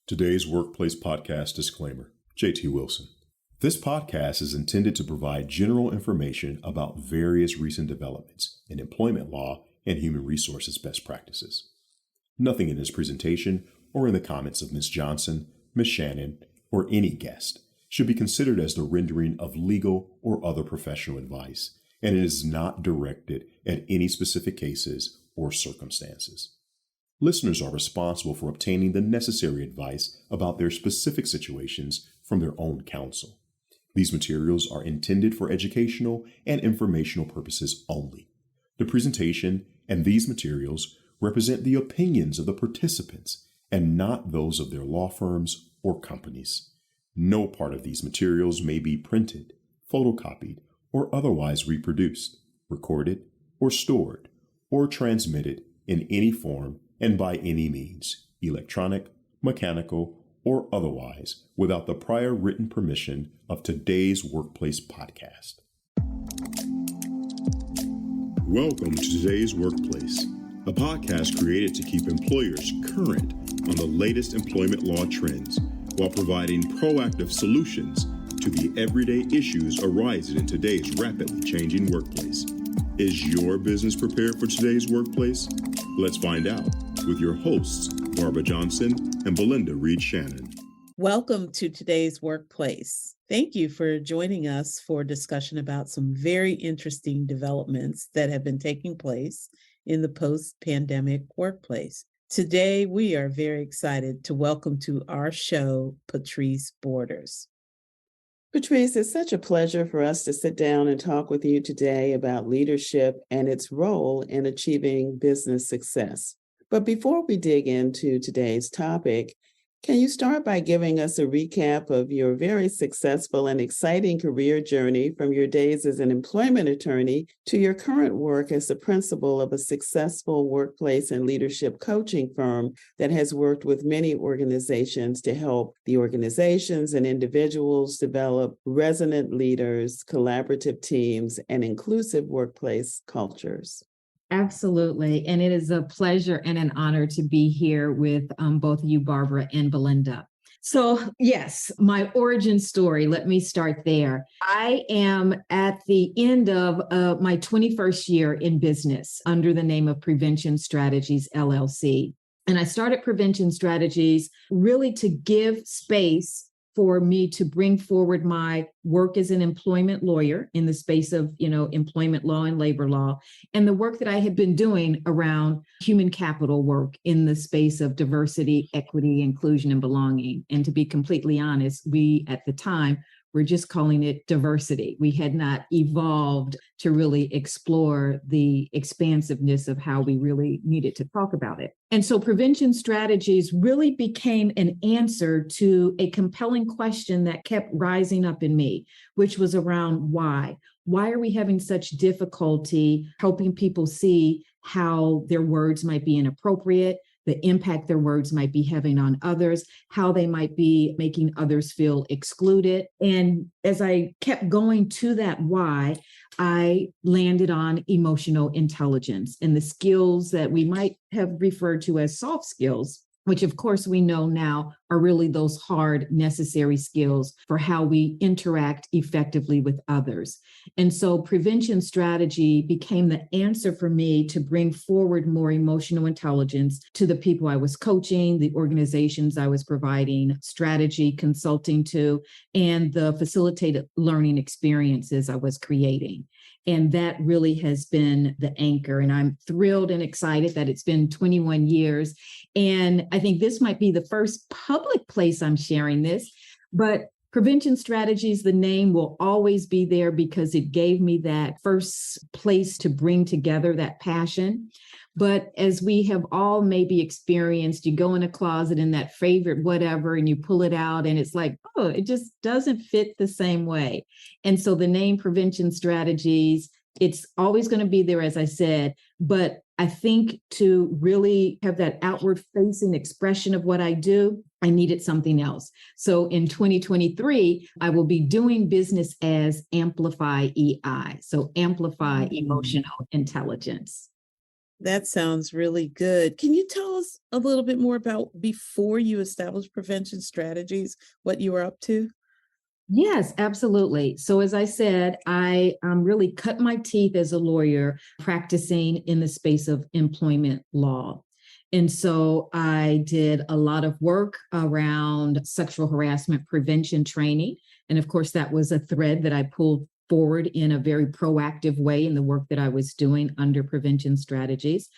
Today's Workplace Podcast disclaimer, JT Wilson. This podcast is intended to provide general information about various recent developments in employment law and human resources best practices. Nothing in this presentation or in the comments of Ms. Johnson, Ms. Shannon, or any guest should be considered as the rendering of legal or other professional advice, and it is not directed at any specific cases or circumstances. Listeners are responsible for obtaining the necessary advice about their specific situations from their own counsel. These materials are intended for educational and informational purposes only. The presentation and these materials represent the opinions of the participants and not those of their law firms or companies. No part of these materials may be printed, photocopied, or otherwise reproduced, recorded, or stored, or transmitted in any form and by any means, electronic, mechanical, or otherwise, without the prior written permission of today's Workplace Podcast. Welcome to Today's Workplace, a podcast created to keep employers current on the latest employment law trends while providing proactive solutions to the everyday issues arising in today's rapidly changing workplace. Is your business prepared for today's workplace? Let's find out with your hosts, Barbara Johnson and Belinda Reed Shannon. Welcome to today's workplace. Thank you for joining us for a discussion about some very interesting developments that have been taking place in the post-pandemic workplace. Today, we are very excited to welcome to our show, Patrice Borders. Patrice, it's such a pleasure for us to sit down and talk with you today about leadership and its role in achieving business success. But before we dig into today's topic, can you start by giving us a recap of your very successful and exciting career journey from your days as an employment attorney to your current work as the principal of a successful workplace and leadership coaching firm that has worked with many organizations to help the organizations and individuals develop resonant leaders, collaborative teams, and inclusive workplace cultures? Absolutely. And it is a pleasure and an honor to be here with both you, Barbara and Belinda. So yes, my origin story, let me start there. I am at the end of my 21st year in business under the name of Prevention Strategies, LLC. And I started Prevention Strategies really to give space for me to bring forward my work as an employment lawyer in the space of, employment law and labor law, and the work that I had been doing around human capital work in the space of diversity, equity, inclusion, and belonging. And to be completely honest, we at the time were just calling it diversity. We had not evolved to really explore the expansiveness of how we really needed to talk about it. And so Prevention Strategies really became an answer to a compelling question that kept rising up in me, which was around why. Why are we having such difficulty helping people see how their words might be inappropriate, the impact their words might be having on others, how they might be making others feel excluded? And as I kept going to that why, I landed on emotional intelligence and the skills that we might have referred to as soft skills, which of course we know now are really those hard, necessary skills for how we interact effectively with others. And so Prevention Strategy became the answer for me to bring forward more emotional intelligence to the people I was coaching, the organizations I was providing strategy consulting to, and the facilitated learning experiences I was creating. And that really has been the anchor. And I'm thrilled and excited that it's been 21 years. And I think this might be the first public place I'm sharing this, but Prevention Strategies, the name will always be there because it gave me that first place to bring together that passion. But as we have all maybe experienced, you go in a closet in that favorite whatever and you pull it out and it's like, oh, it just doesn't fit the same way. And so the name Prevention Strategies, it's always going to be there, as I said, but I think to really have that outward facing expression of what I do, I needed something else. So in 2023, I will be doing business as Amplify EI. So Amplify Emotional Intelligence. That sounds really good. Can you tell us a little bit more about before you established prevention strategies, what you were up to? Yes, absolutely. So, as I said, I really cut my teeth as a lawyer practicing in the space of employment law. And so I did a lot of work around sexual harassment prevention training. And of course, that was a thread that I pulled forward in a very proactive way in the work that I was doing under prevention strategies.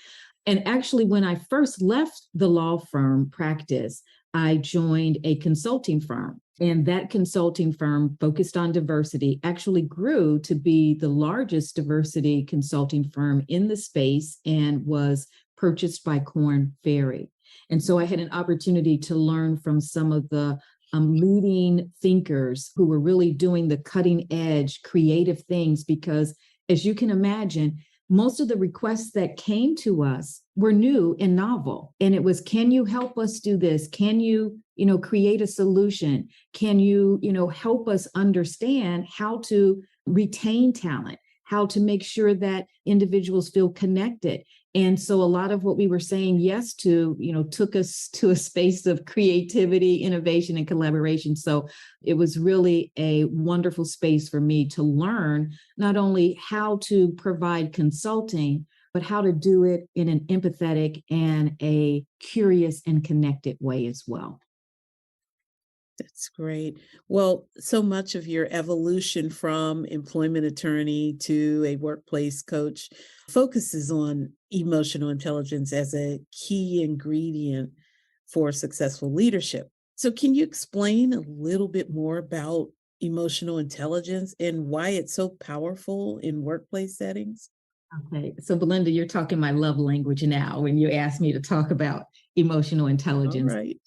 And actually, when I first left the law firm practice, I joined a consulting firm. And that consulting firm focused on diversity actually grew to be the largest diversity consulting firm in the space and was purchased by Korn Ferry. And so I had an opportunity to learn from some of the leading thinkers who were really doing the cutting edge creative things because, as you can imagine, most of the requests that came to us were new and novel. And it was, can you help us do this? Can you, create a solution? Can you, help us understand how to retain talent, how to make sure that individuals feel connected? And so a lot of what we were saying yes to, took us to a space of creativity, innovation, and collaboration. So it was really a wonderful space for me to learn not only how to provide consulting, but how to do it in an empathetic and a curious and connected way as well. That's great. Well, so much of your evolution from employment attorney to a workplace coach focuses on emotional intelligence as a key ingredient for successful leadership. So, can you explain a little bit more about emotional intelligence and why it's so powerful in workplace settings? Okay, so Belinda, you're talking my love language now when you ask me to talk about emotional All intelligence. right.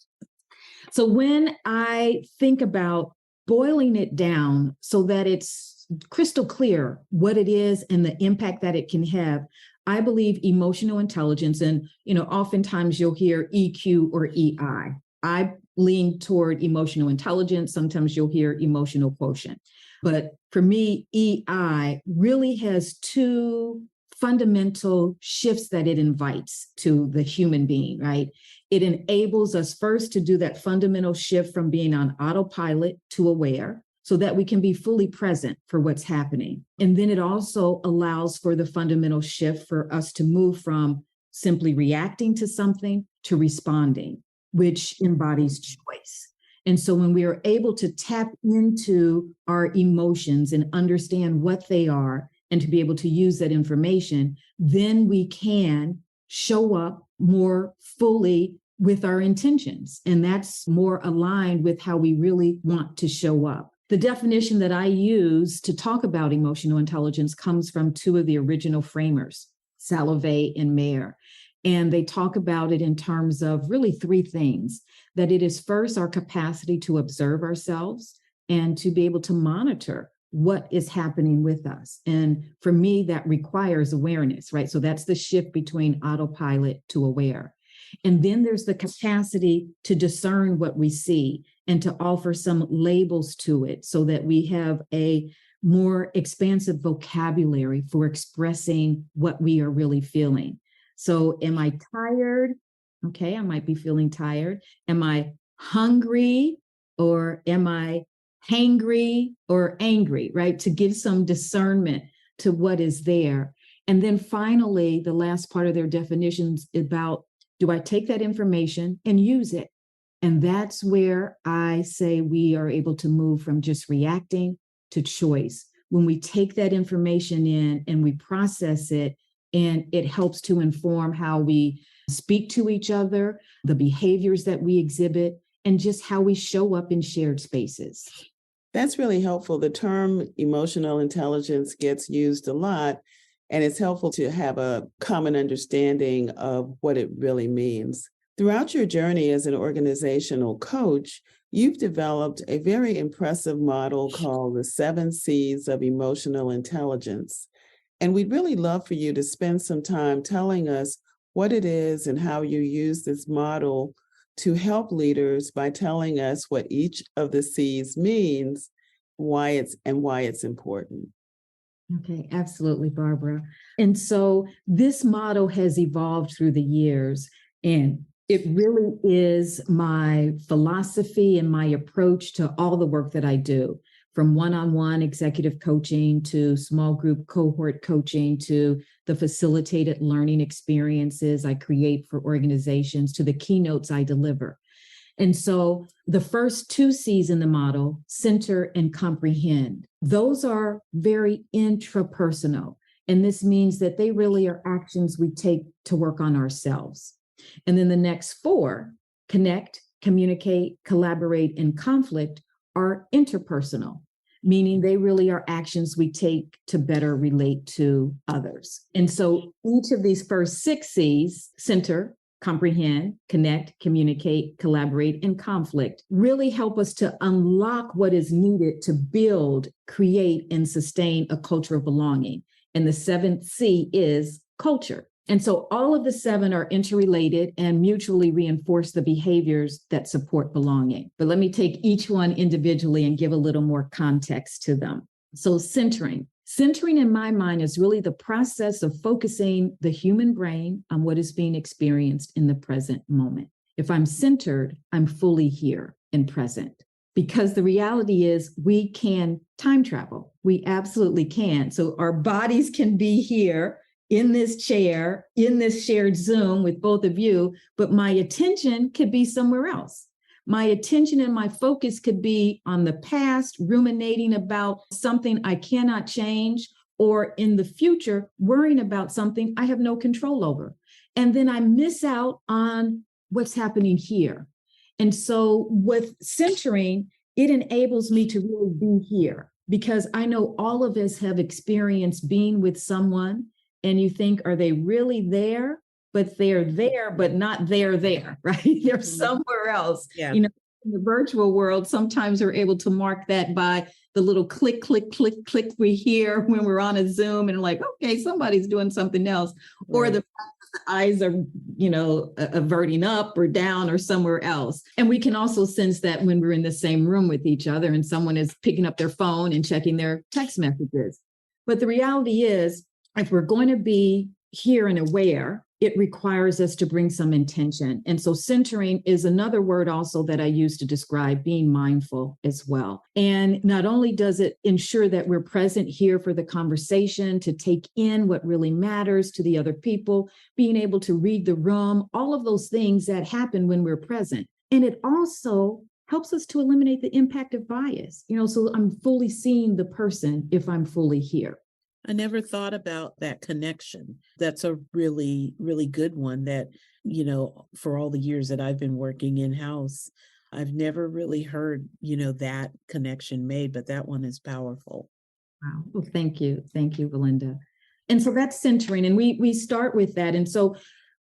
So when I think about boiling it down so that it's crystal clear what it is and the impact that it can have, I believe emotional intelligence, and oftentimes you'll hear EQ or EI. I lean toward emotional intelligence. Sometimes you'll hear emotional quotient. But for me, EI really has two fundamental shifts that it invites to the human being, right? It enables us first to do that fundamental shift from being on autopilot to aware so that we can be fully present for what's happening. And then it also allows for the fundamental shift for us to move from simply reacting to something to responding, which embodies choice. And so when we are able to tap into our emotions and understand what they are and to be able to use that information, then we can show up more fully with our intentions. And that's more aligned with how we really want to show up. The definition that I use to talk about emotional intelligence comes from two of the original framers, Salovey and Mayer. And they talk about it in terms of really three things: that it is first our capacity to observe ourselves and to be able to monitor what is happening with us. And for me, that requires awareness, right? So that's the shift between autopilot to aware. And then there's the capacity to discern what we see and to offer some labels to it so that we have a more expansive vocabulary for expressing what we are really feeling. So am I tired? Okay, I might be feeling tired. Am I hungry or am I hangry or angry, right? To give some discernment to what is there. And then finally, the last part of their definitions about, do I take that information and use it? And that's where I say we are able to move from just reacting to choice. When we take that information in and we process it, and it helps to inform how we speak to each other, the behaviors that we exhibit, and just how we show up in shared spaces. That's really helpful. The term emotional intelligence gets used a lot, and it's helpful to have a common understanding of what it really means. Throughout your journey as an organizational coach, you've developed a very impressive model called the 7 C's of emotional intelligence. And we'd really love for you to spend some time telling us what it is and how you use this model to help leaders by telling us what each of the C's means, why it's important. Okay, absolutely, Barbara. And so this model has evolved through the years, and it really is my philosophy and my approach to all the work that I do, from one-on-one executive coaching to small group cohort coaching to the facilitated learning experiences I create for organizations to the keynotes I deliver. And so the first two C's in the model, center and comprehend, those are very intrapersonal. And this means that they really are actions we take to work on ourselves. And then the next four, connect, communicate, collaborate, and conflict, are interpersonal, meaning they really are actions we take to better relate to others. And so each of these first six C's, center, comprehend, connect, communicate, collaborate, and conflict, really help us to unlock what is needed to build, create, and sustain a culture of belonging. And the seventh C is culture. And so all of the seven are interrelated and mutually reinforce the behaviors that support belonging. But let me take each one individually and give a little more context to them. So centering. Centering in my mind is really the process of focusing the human brain on what is being experienced in the present moment. If I'm centered, I'm fully here and present. Because the reality is we can time travel. We absolutely can. So our bodies can be here in this chair, in this shared Zoom with both of you, but my attention could be somewhere else. My attention and my focus could be on the past, ruminating about something I cannot change, or in the future, worrying about something I have no control over. And then I miss out on what's happening here. And so with centering, it enables me to really be here, because I know all of us have experienced being with someone and you think, are they really there? But they're there, but not there, right? They're somewhere else. Yeah. You know, in the virtual world, sometimes we're able to mark that by the little click, click, click, click we hear when we're on a Zoom and like, okay, somebody's doing something else. Or Right. the eyes are, averting up or down or somewhere else. And we can also sense that when we're in the same room with each other and someone is picking up their phone and checking their text messages. But the reality is, if we're going to be here and aware, it requires us to bring some intention. And so centering is another word also that I use to describe being mindful as well. And not only does it ensure that we're present here for the conversation, to take in what really matters to the other people, being able to read the room, all of those things that happen when we're present. And it also helps us to eliminate the impact of bias. So I'm fully seeing the person if I'm fully here. I never thought about that connection. That's a really, really good one that, for all the years that I've been working in-house, I've never really heard, that connection made, but that one is powerful. Wow. Well, thank you. Thank you, Belinda. And so that's centering, and we start with that. And so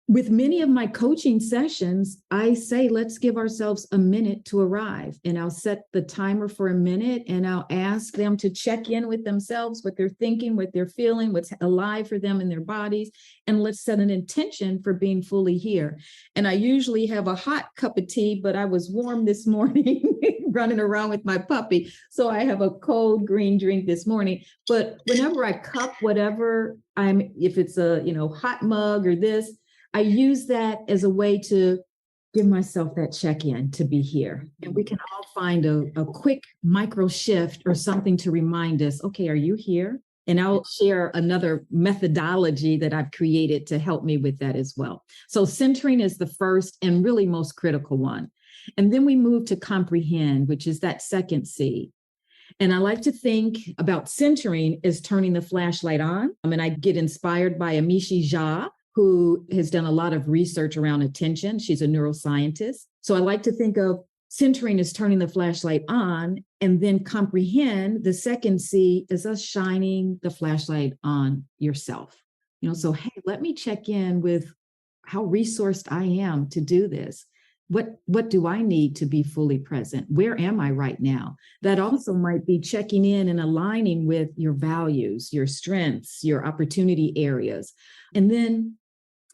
with many of my coaching sessions, I say, let's give ourselves a minute to arrive. And I'll set the timer for a minute and I'll ask them to check in with themselves, what they're thinking, what they're feeling, what's alive for them in their bodies. And let's set an intention for being fully here. And I usually have a hot cup of tea, but I was warm this morning running around with my puppy. So I have a cold green drink this morning. But whenever I cup whatever if it's a, hot mug or this, I use that as a way to give myself that check-in to be here. And we can all find a quick micro shift or something to remind us, okay, are you here? And I'll share another methodology that I've created to help me with that as well. So centering is the first and really most critical one. And then we move to comprehend, which is that second C. And I like to think about centering as turning the flashlight on. And I get inspired by Amishi Jha, who has done a lot of research around attention. She's a neuroscientist. So I like to think of centering as turning the flashlight on, and then comprehend, the second C, is us shining the flashlight on yourself. So, hey, let me check in with how resourced I am to do this. What do I need to be fully present? Where am I right now? That also might be checking in and aligning with your values, your strengths, your opportunity areas. And then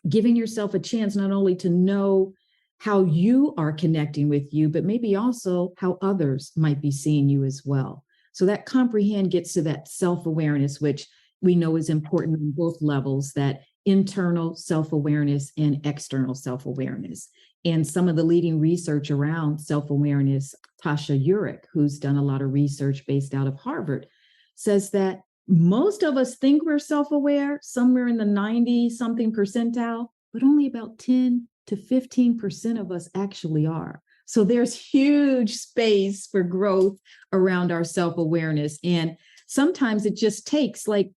giving yourself a chance not only to know how you are connecting with you, but maybe also how others might be seeing you as well. So that comprehend gets to that self-awareness, which we know is important on both levels, that internal self-awareness and external self-awareness. And some of the leading research around self-awareness, Tasha Eurich, who's done a lot of research based out of Harvard, says that most of us think we're self-aware, somewhere in the 90-something percentile, but only about 10 to 15% of us actually are. So there's huge space for growth around our self-awareness. And sometimes it just takes like,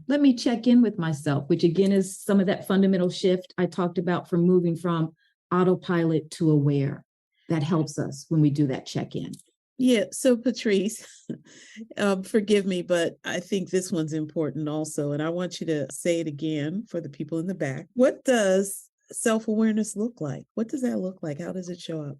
let me check in with myself, which again is some of that fundamental shift I talked about from moving from autopilot to aware. That helps us when we do that check-in. Yeah. So Patrice, forgive me, but I think this one's important also. And I want you to say it again for the people in the back. What does self-awareness look like? What does that look like? How does it show up?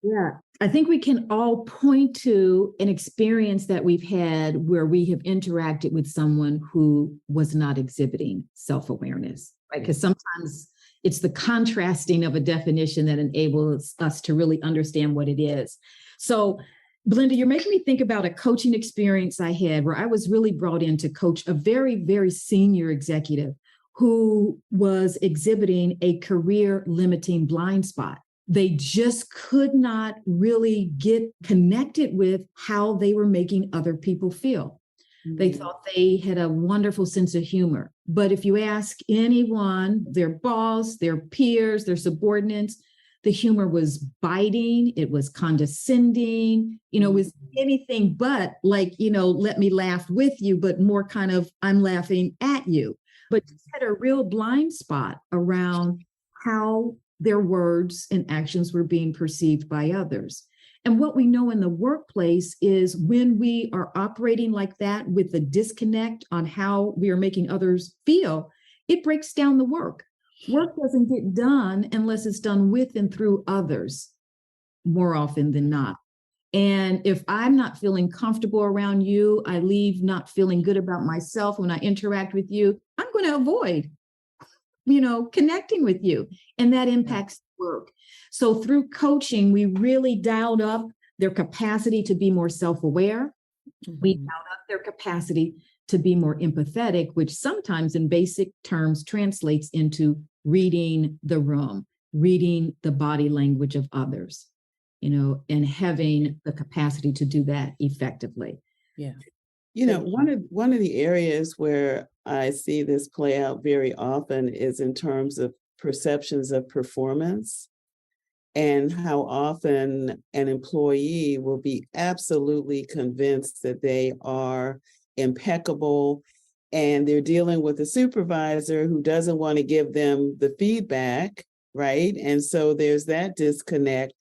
Yeah, I think we can all point to an experience that we've had where we have interacted with someone who was not exhibiting self-awareness, right? Because sometimes it's the contrasting of a definition that enables us to really understand what it is. So, Belinda, you're making me think about a coaching experience I had where I was really brought in to coach a very, very senior executive who was exhibiting a career limiting blind spot. They just could not really get connected with how they were making other people feel. Mm-hmm. They thought they had a wonderful sense of humor. But if you ask anyone, their boss, their peers, their subordinates, the humor was biting, it was condescending, it was anything but like, let me laugh with you, but more kind of, I'm laughing at you. But just had a real blind spot around how their words and actions were being perceived by others. And what we know in the workplace is when we are operating like that with a disconnect on how we are making others feel, it breaks down the work. Work doesn't get done unless it's done with and through others, more often than not. And if I'm not feeling comfortable around you, I leave not feeling good about myself when I interact with you, I'm going to avoid connecting with you. And that impacts work. So through coaching, we really dialed up their capacity to be more self-aware. Mm-hmm. We dialed up their capacity to be more empathetic, which sometimes in basic terms translates into reading the room, reading the body language of others, and having the capacity to do that effectively. Yeah. One of the areas where I see this play out very often is in terms of perceptions of performance and how often an employee will be absolutely convinced that they are impeccable and they're dealing with a supervisor who doesn't want to give them the feedback, right? And so there's that disconnect.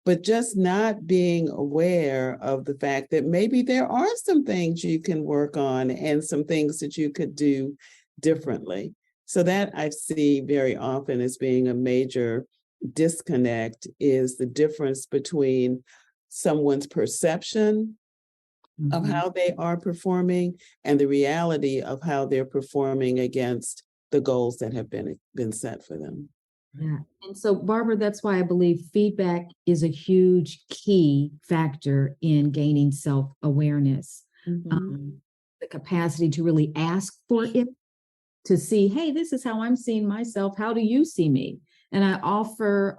But just not being aware of the fact that maybe there are some things you can work on and some things that you could do differently. So that I see very often as being a major disconnect is the difference between someone's perception of how they are performing and the reality of how they're performing against the goals that have been set for them. Yeah. And so, Barbara, that's why I believe feedback is a huge key factor in gaining self-awareness. Mm-hmm. The capacity to really ask for it, to see, hey, this is how I'm seeing myself. How do you see me? And I offer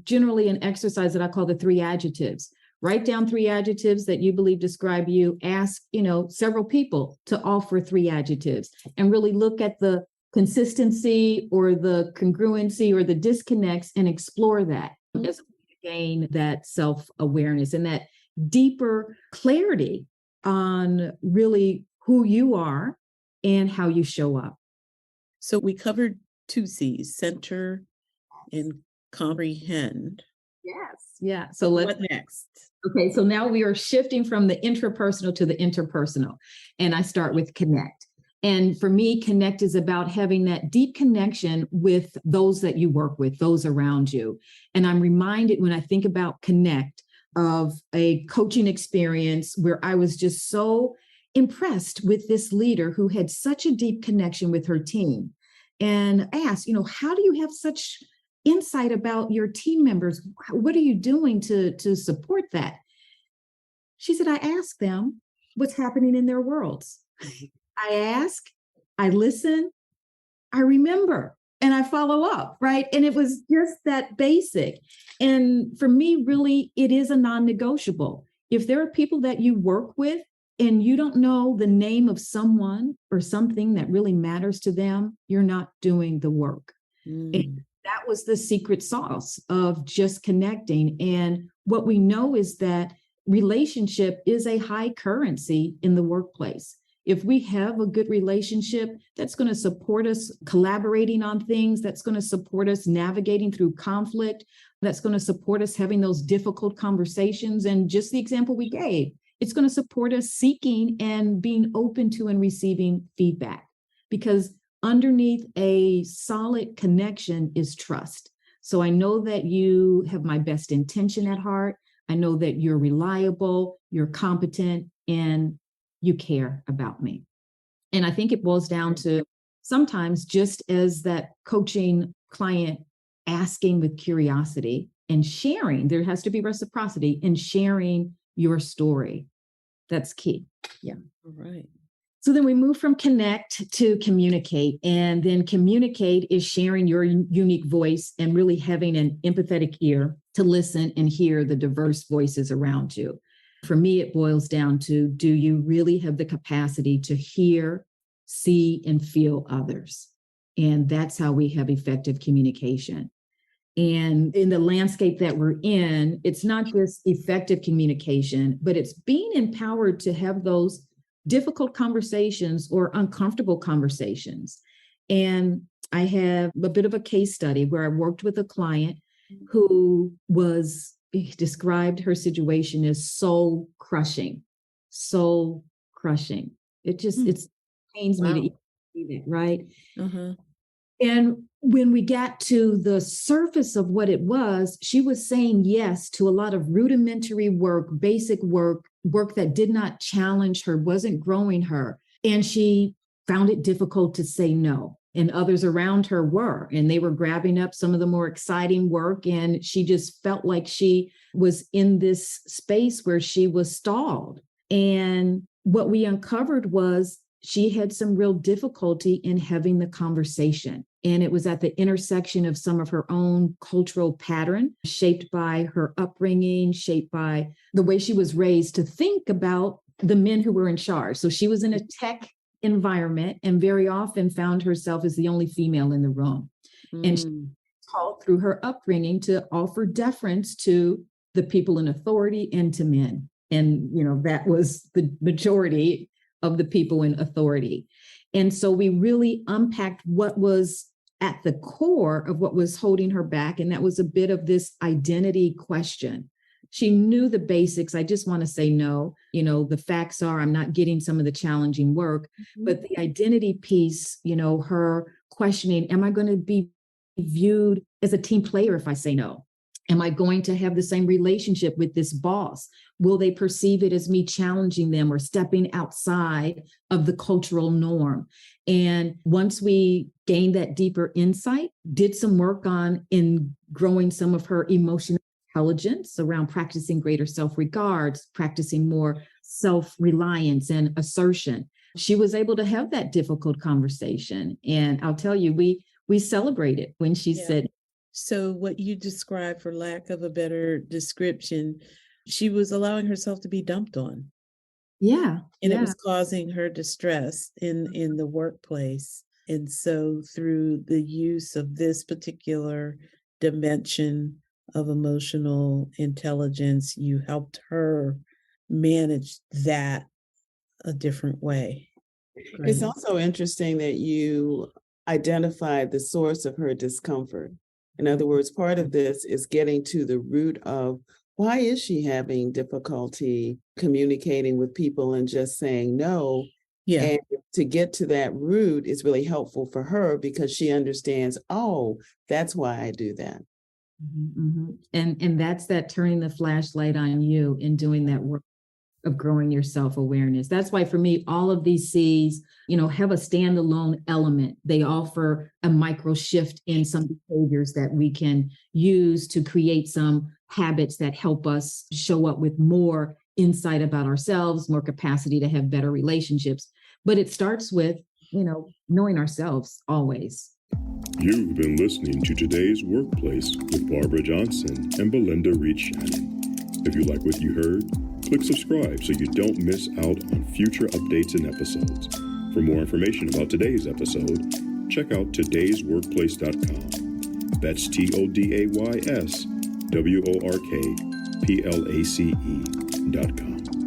generally an exercise that I call the 3 adjectives. Write down 3 adjectives that you believe describe you. Ask, several people to offer 3 adjectives and really look at the consistency or the congruency or the disconnects and explore that as we gain that self-awareness and that deeper clarity on really who you are and how you show up. So we covered 2 C's, center and comprehend. Yes. Yeah. So what next? Okay. So now we are shifting from the intrapersonal to the interpersonal. And I start with connect. And for me, connect is about having that deep connection with those that you work with, those around you. And I'm reminded when I think about connect of a coaching experience where I was just so impressed with this leader who had such a deep connection with her team and asked, how do you have such insight about your team members? What are you doing to support that? She said, I ask them what's happening in their worlds. I ask, I listen, I remember, and I follow up, right? And it was just that basic. And for me, really, it is a non-negotiable. If there are people that you work with and you don't know the name of someone or something that really matters to them, you're not doing the work. And that was the secret sauce of just connecting. And what we know is that relationship is a high currency in the workplace. If we have a good relationship, that's going to support us collaborating on things, that's going to support us navigating through conflict, that's going to support us having those difficult conversations. And just the example we gave, it's going to support us seeking and being open to and receiving feedback, because underneath a solid connection is trust. So I know that you have my best intention at heart. I know that you're reliable, you're competent, and you care about me. And I think it boils down to sometimes just as that coaching client asking with curiosity and sharing, there has to be reciprocity in sharing your story. That's key. Yeah. All right. So then we move from connect to communicate. And then communicate is sharing your unique voice and really having an empathetic ear to listen and hear the diverse voices around you. For me, it boils down to, do you really have the capacity to hear, see, and feel others? And that's how we have effective communication. And in the landscape that we're in, it's not just effective communication, but it's being empowered to have those difficult conversations or uncomfortable conversations. And I have a bit of a case study where I worked with a client who described her situation as soul crushing. Soul crushing. It pains me to even see that, right? Uh-huh. And when we got to the surface of what it was, she was saying yes to a lot of rudimentary work, basic work that did not challenge her, wasn't growing her. And she found it difficult to say no. And others around her were, and they were grabbing up some of the more exciting work. And she just felt like she was in this space where she was stalled. And what we uncovered was she had some real difficulty in having the conversation. And it was at the intersection of some of her own cultural pattern, shaped by her upbringing, shaped by the way she was raised to think about the men who were in charge. So she was in a tech environment and very often found herself as the only female in the room. And she was taught through her upbringing to offer deference to the people in authority and to men. And, that was the majority of the people in authority. And so we really unpacked what was at the core of what was holding her back. And that was a bit of this identity question. She knew the basics. I just want to say no. The facts are I'm not getting some of the challenging work, but the identity piece, her questioning, am I going to be viewed as a team player if I say no? Am I going to have the same relationship with this boss? Will they perceive it as me challenging them or stepping outside of the cultural norm? And once we gained that deeper insight, did some work in growing some of her emotional intelligence around practicing greater self-regards, practicing more self-reliance and assertion, she was able to have that difficult conversation. And I'll tell you, we celebrated when she said. So what you described, for lack of a better description, she was allowing herself to be dumped on. Yeah. And it was causing her distress in the workplace. And so through the use of this particular dimension of emotional intelligence, you helped her manage that a different way. Great. It's also interesting that you identified the source of her discomfort. In other words, part of this is getting to the root of why is she having difficulty communicating with people and just saying no? Yeah. And to get to that root is really helpful for her because she understands, oh, that's why I do that. Mm-hmm. And that's that turning the flashlight on you and doing that work of growing your self-awareness. That's why for me, all of these C's, have a standalone element. They offer a micro shift in some behaviors that we can use to create some habits that help us show up with more insight about ourselves, more capacity to have better relationships. But it starts with knowing ourselves always. You've been listening to Today's Workplace with Barbara Johnson and Belinda Reed-Shannon. If you like what you heard, click subscribe so you don't miss out on future updates and episodes. For more information about today's episode, check out todaysworkplace.com. That's TODAYSWORKPLACE.com.